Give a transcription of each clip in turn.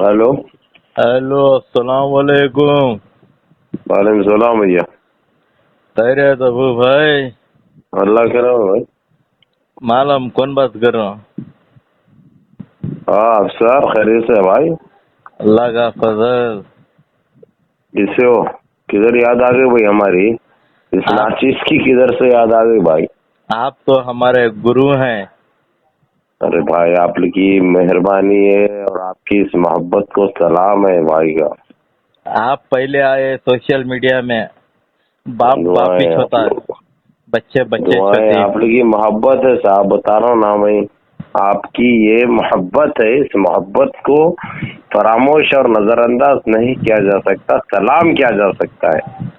Hello. Hello, अस्सलाम वालेकुम। वालेकुम सलाम भैया। खैरियत अबू भाई? अल्लाह करो भाई। मालूम कौन बात कर रहा हूँ? हाँ अफसर खैरियत से है भाई। अल्लाह का फजल। किससे हो? किधर याद आ गई भाई हमारी? इस आप नाचिस की किधर से याद आ गई भाई? आप तो हमारे गुरु हैं। अरे भाई आपकी मेहरबानी है और आपकी इस मोहब्बत को सलाम है भाई का। आप पहले आए सोशल मीडिया में। बाप बाप ही दुआएं आप छोटा, लोग, बच्चे बच्चे दुआएं छोटे। आपकी मोहब्बत है साहब, बता रहा हूँ ना भाई। आपकी ये मोहब्बत है, इस मोहब्बत को फरामोश और नजरअंदाज नहीं किया जा सकता, सलाम किया जा सकता है।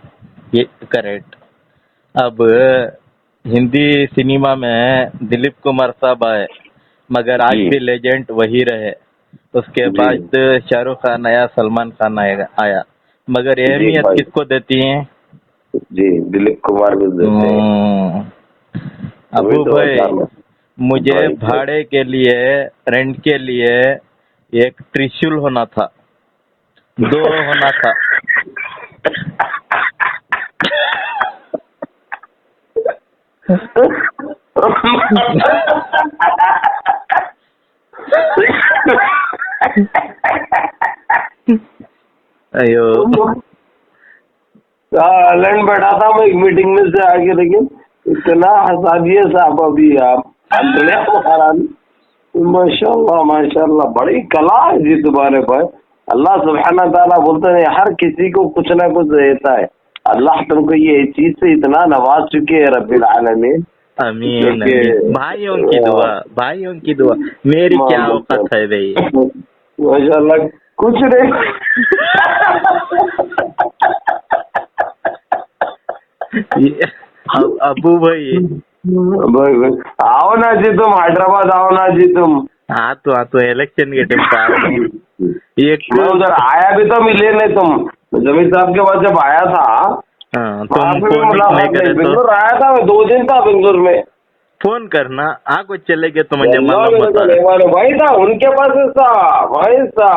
ये करेक्ट। अब हिंदी सिनेमा में दिलीप कुमार साहब आए, मगर आज जी भी लेजेंड वही रहे। उसके जी बाद शाहरुख खान आया, सलमान खान आया, मगर जी अहमियत भाई। किसको देती है? जी दिलीप कुमार को देते हैं। हम्म, वही अबू तो भाई, बता रहा हूँ मुझे भाई तो। भाड़े के लिए, रेंट के लिए एक त्रिशूल होना था, दो होना था। अयो, लैंड बैठा था मैं एक मीटिंग में से आके, लेकिन इतना हंसा दिए साहब अभी आप अंतड़े महाराज। माशाल्लाह माशाल्लाह, बड़ी कला है जी तुम्हारे पास। अल्लाह सुब्हाना ताला बोलते हैं हर किसी को कुछ ना कुछ देता है। अल्लाह तुमको ये चीज से इतना नवाज चुके हैं रब्बिल आलमीन। अमीन क्योंकि अमीन। भाइयों की दुआ, भाइयों की दुआ। मेरी क्या औकात है भाई? माशाल्लाह कुछ नहीं। अबू भाई, भाई भाई, आओ ना जी तुम हैदराबाद, आओ ना जी तुम। हाँ तो इलेक्शन के टाइम पे आता हूँ। एक मैं उधर आया भी तो मिले नहीं तुम। जमीर साहब के पास जब आया था हाँ, वहां तुम पे भी फोन नहीं मुलाकात करे नहीं। तो बेंगलोर आया था मैं, 2 दिन था बेंगलोर में। फोन करना। आगो चले गए तो मुझे अल्लाह मालूम मेरे को होता। नहीं मालूम भाई था उनके पास ऐसा भाई सा,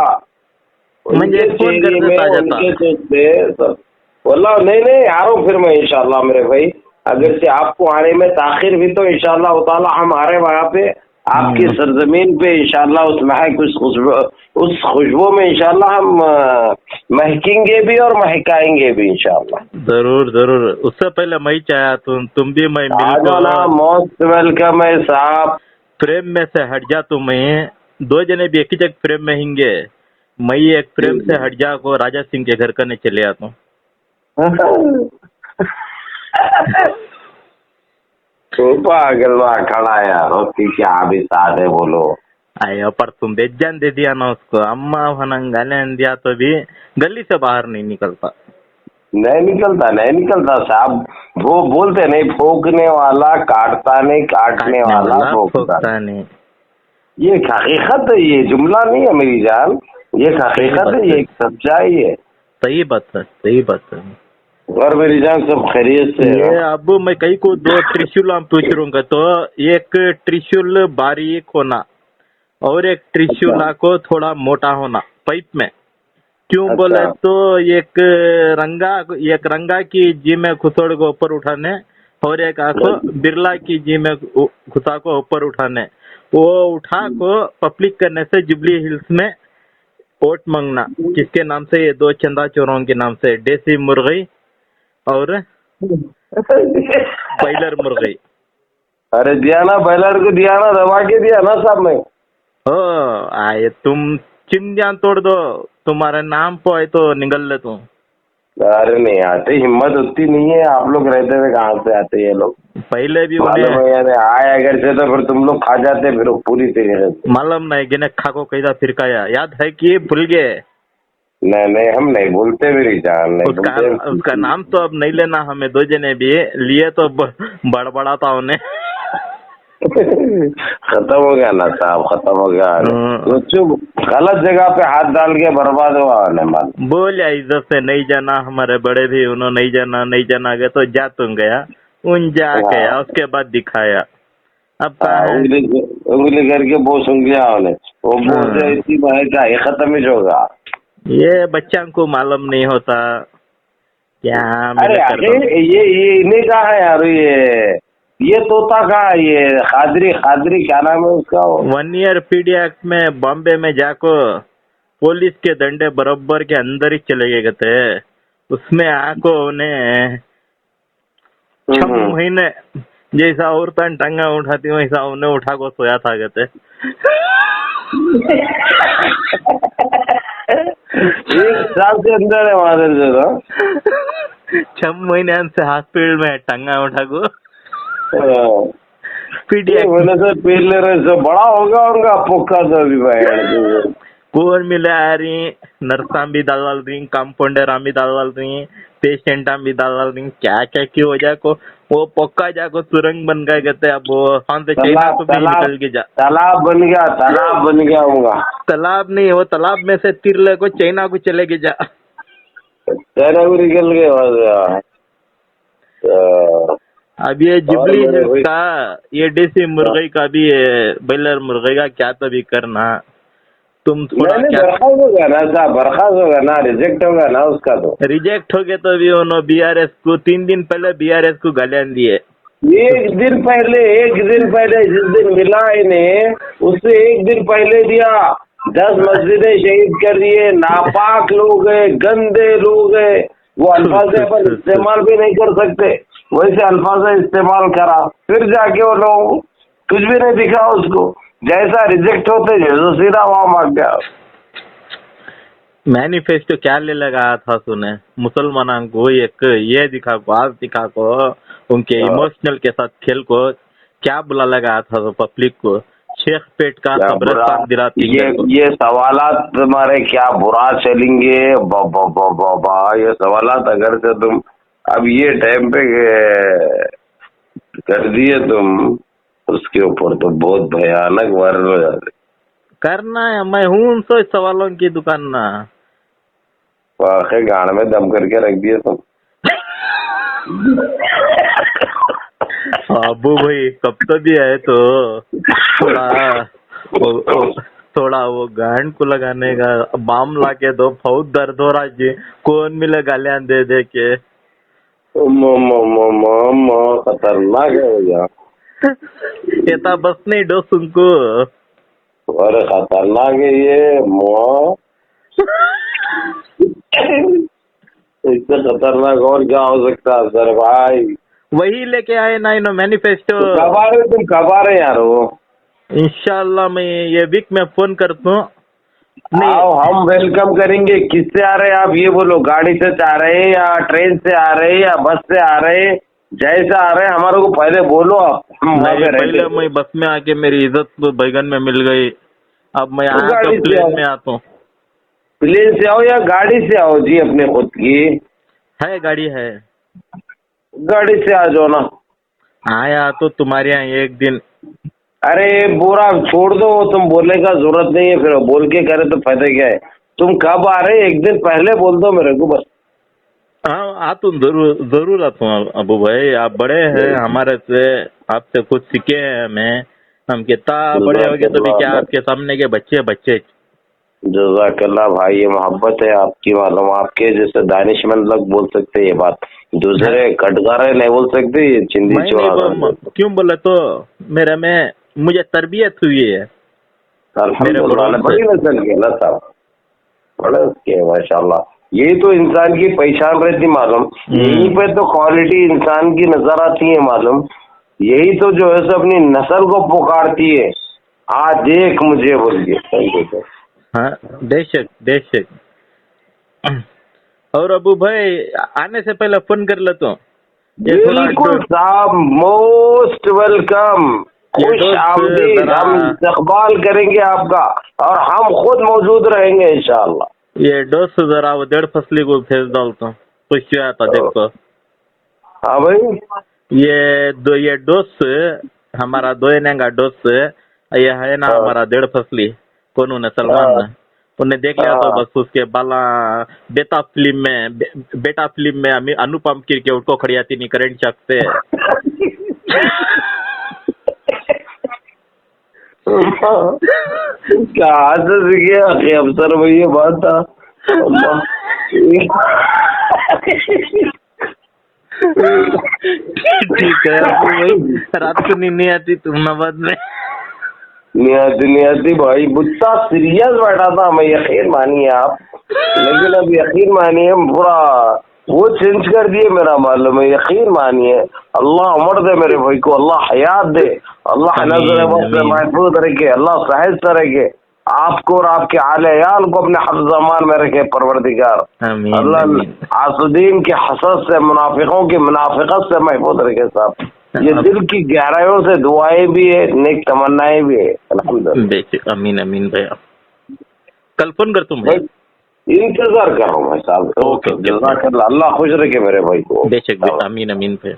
मुझे उनके एक फोन कर चेहरे में देता जाता। उनके सोचते सब। वल्लाह नहीं नहीं आ रहा हूँ फिर मैं इंशाल्लाह मेरे भाई। अगर से आपको आने में ताखिर भी तो इंशाल्लाह ताला हम आ रहे वहाँ पे आपकी सरजमीन पे इंशाल्लाह। उस महक उस खुशबू में इंशाल्लाह हम महकेंगे भी और महकाएंगे भी इंशाल्लाह। जरूर जरूर। उससे पहले मैं चाहा तुम भी मैं आ मिल को। जाओ ना, मोस्ट वेलकम है साहब। फ्रेम में से हट जा तू। मैं दो जने भी एक ही जगह फ्रेम में हिंगे। मैं एक फ्रेम से हट जा को राजा सिंह के घर करने चले आता हूँ। तो पागल खड़ा है यार, उसकी क्या भी साथ है बोलो। आयो, पर तुम बेजान दे दिया ना उसको। अम्मा भनंग गालियां दिया तो भी गली से बाहर नहीं निकलता। नहीं निकलता नहीं निकलता साहब। वो बोलते नहीं, फूकने वाला काटता नहीं, काटने काटने वाला वाला फूकता ठोकता नहीं। नहीं। ये एक हकीकत है, ये जुमला नहीं है मेरी जान। ये एक सही हकीकत बात है, है, ये एक सच्चाई है। सही बात है, सही बात है। और मेरी जान सब खैरियत से है ये ना? अब मैं कहीं को दो त्रिशूल हम पूछ रहूंगा तो एक त्रिशूल बारीक होना और एक अच्छा त्रिशूल को थोड़ा मोटा होना पाइप में। क्यों अच्छा बोले तो रंगा एक रंगा की जी में खुसड़ को ऊपर उठाने और एक आंखों बिरला की जी में खुसा को ऊपर उठाने। वो उठा को पब्लिक करने से जुबली हिल्स में वोट मांगना। किसके नाम से? ये दो चंदा चोरों के नाम से, देसी मुर्गी और बॉयलर मुर्गी। अरे दिया ना, बैलर को दिया ना, दबा के दिया ना साहब में। हो आए तुम चिंदियां तोड़ दो। तुम्हारे नाम पे है तो निकल ले तुम। अरे नहीं आते, हिम्मत उतनी नहीं है। आप लोग रहते हुए कहाँ से आते हैं ये लोग? पहले भी मालूम उन्हें है यार, आए अगर से तो फिर तुम लोग खा जाते फिर पूरी तरीके से। मालूम नहीं गिने खा को कैसा फिरकाया, याद है कि भूल गए? नहीं नहीं हम नहीं बोलते, मेरी जान नहीं उसका उसका बोलते। नाम तो अब नहीं लेना हमें। दो जने भी लिए तो बड़बड़ा था उन्हें। खत्म हो गया ना साहब, खत्म हो गया। सोचो गलत जगह पे हाथ डाल के बर्बाद हुआ नहीं माल। बोलिया इज्जत से नहीं जाना। हमारे बड़े भी उन्होंने नहीं जाना, नहीं जाना गया तो जा तुम गया उन जा गया। हाँ उसके बाद दिखाया। अब कहा हाँ, है? उंगली करके बहुत उंगलियां होने। वो बोलते इसी भाई का ये खत्म ही होगा। ये बच्चा को मालूम नहीं होता क्या। अरे आगे ये इन्हीं का है यार, ये तोता का है, ये खादरी क्या नाम है उसका? 1 ईयर पीडियाक्ट में बॉम्बे में जाको पुलिस के डंडे बराबर के अंदर ही चले गए थे। उसमें आको उन्हें 6 महीने जैसा औरतन टंगा उठाती वैसा उन्हें उठा को सोया था कहते। एक साल के अंदर है मादर जो 6 महीने से हॉस्पिटल में टंगा उठा को पीडियाक्ट पहले रहे बड़ा होगा उनका पोखा तो अभी कौन मिला रही, नर्सा भी डाल रही, कंपाउंडर भी डाल रही, पेशेंट भी डाल रही, क्या क्या क्यों हो जाए को वो पक्का जाको सुरंग बन गए कहते। अब वो हम से चाइना को भी निकल के जा तालाब बन गया होगा। तालाब नहीं, वो तालाब में से तिरले को चाइना को चले के जा, चाइना को निकल गए। अब ये जिबली का ये देसी मुर्गी का भी बॉयलर मुर्गी का क्या तो भी करना तुम थोड़ा क्या बर्खास्त होगा ना, रिजेक्ट होगा ना उसका। तो रिजेक्ट हो गए तो भी उन्होंने बीआरएस को 3 दिन पहले बीआरएस को गालियां दिए। एक दिन पहले जिस दिन मिला इन्हें उससे 1 दिन पहले दिया। 10 मस्जिदें शहीद कर दिए, नापाक लोग है, गंदे लोग है। वो अल्फाज अपन इस्तेमाल भी नहीं कर सकते, वैसे अल्फाज इस्तेमाल करा, फिर जाके वो लोग कुछ भी नहीं दिखा उसको। जैसा रिजेक्ट होते जो सीधा वहां मार गया। मैनिफेस्टो क्या ले लगा था सुने मुसलमानों को एक ये दिखा को आज दिखा को उनके इमोशनल के साथ खेल को क्या बुला लगा था तो पब्लिक को शेख पेट का कब्रिस्तान दिलाती। ये सवालात तुम्हारे क्या बुरा चलेंगे बाबा। ये सवालात अगर से तुम अब ये टाइम पे कर दिए तुम उसके ऊपर तो बहुत भयानक वायरल हो जाते। करना है, मैं हूँ तो सवालों की दुकान ना गाड़ में दम करके रख दिए तुम। अबू भाई कब तो भी है तो थोड़ा वो गांड को लगाने का बाम ला के दो, बहुत दर्द हो रहा जी, कौन मिले गालियां दे के खतरनाक है भैया। ये तो बस नहीं डो सुनको अरे खतरनाक है ये इससे खतरनाक और क्या हो सकता है सर भाई। वही लेके आए ना इनो मैनिफेस्टो। कब आ रहे तुम, कब आ रहे यार? वो इंशाल्लाह मैं ये वीक में फोन करता हूँ। आओ हम वेलकम करेंगे। किससे आ रहे हैं आप ये बोलो, गाड़ी से आ रहे हैं या ट्रेन से आ रहे हैं या बस से आ रहे हैं? जैसा आ रहे हैं हमारे को पहले बोलो आप। पहले मैं बस में आके मेरी इज्जत तो बैगन में मिल गई, अब मैं यहाँ तो प्लेन में आता हूँ। प्लेन से आओ या गाड़ी से आओ जी? अपने खुद की है गाड़ी है, गाड़ी से आ जाओ ना। आया तो तुम्हारे यहाँ एक दिन। अरे बोरा छोड़ दो, तुम बोलने का जरूरत नहीं है, फिर बोल के करे तो फायदा क्या है? तुम कब आ रहे एक दिन पहले बोल दो मेरे को बस। हाँ आता हूँ, जरूर आता हूँ अबू भाई। आप बड़े हैं हमारे से, आपसे कुछ सीखे हैं हमें। हम कितना बड़े हो गए तो भी क्या आपके सामने के बच्चे। जज़ाकल्लाह भाई, ये मोहब्बत है आपकी, मालूम। आपके जैसे दानिशमंद लोग बोल सकते हैं ये बात, दूसरे कटकारे नहीं बोल सकते। ये चिंदी चोरा क्यों बोले तो मेरे में मुझे तरबियत हुई है बड़ी नस्ल के ना साहब, बड़े उसके माशाल्लाह। यही तो इंसान की पहचान रहती मालूम। यहीं पे तो क्वालिटी इंसान की नजर आती है मालूम। यही तो जो है सो अपनी नस्ल को पुकारती है, आ देख मुझे बोलिए। हाँ बेशक। और अबू भाई आने से पहले फोन कर लेता हूँ। बिल्कुल साहब, मोस्ट वेलकम, खुश आमदीद। हम इस्तकबाल करेंगे आपका और हम खुद मौजूद रहेंगे इंशाल्लाह। ये डोस जरा वो 1.5 फसली को भेज डालता हूँ, कुछ आता देखो। हाँ भाई, ये डोस हमारा 2 का डोस ये है ना हमारा 1.5 फसली कौन ने सलमान ने उन्हें देख लिया तो बस उसके बाला बेटा फिल्म में अनुपम कीर के उनको खड़ी आती नहीं करंट चक से। कहाँ से सीखे आखिर अफसर भाई ये बात था। अल्लाह। ठीक है अबू भाई, रात को नींद नहीं आती तुमनाबाद में? नहीं आती भाई, बुत्ता सीरियस बैठा था मैं, यकीन मानिए आप। लेकिन अब यकीन मानिए पूरा वो चेंज कर दिए मेरा मालूम है, यकीन मानिए। अल्लाह उम्र दे मेरे भाई को, अल्लाह हयात दे, अल्लाह नजर से महफूज रखे, अल्लाह सहज रखे आपको और आपके आले याल को अपने हफ्ज़-ए-मान में रखे परवरदिगार। अल्लाह आसुदीन के हसद से, मुनाफिकों की मुनाफिकत से महफूज रखे साहब। ये दिल की गहराइयों से दुआएं भी है, नेक तमन्नाएं भी है। अल्हम्दुलिल्लाह। अमीन अमीन भैया, कल फोन कर तुम भाई, इंतजार कर रहा हूँ मैं साहब। ओके, जज़ाकल्लाह, अल्लाह खुश रखे मेरे भाई को। बेशक, अमीन अमीन भैया।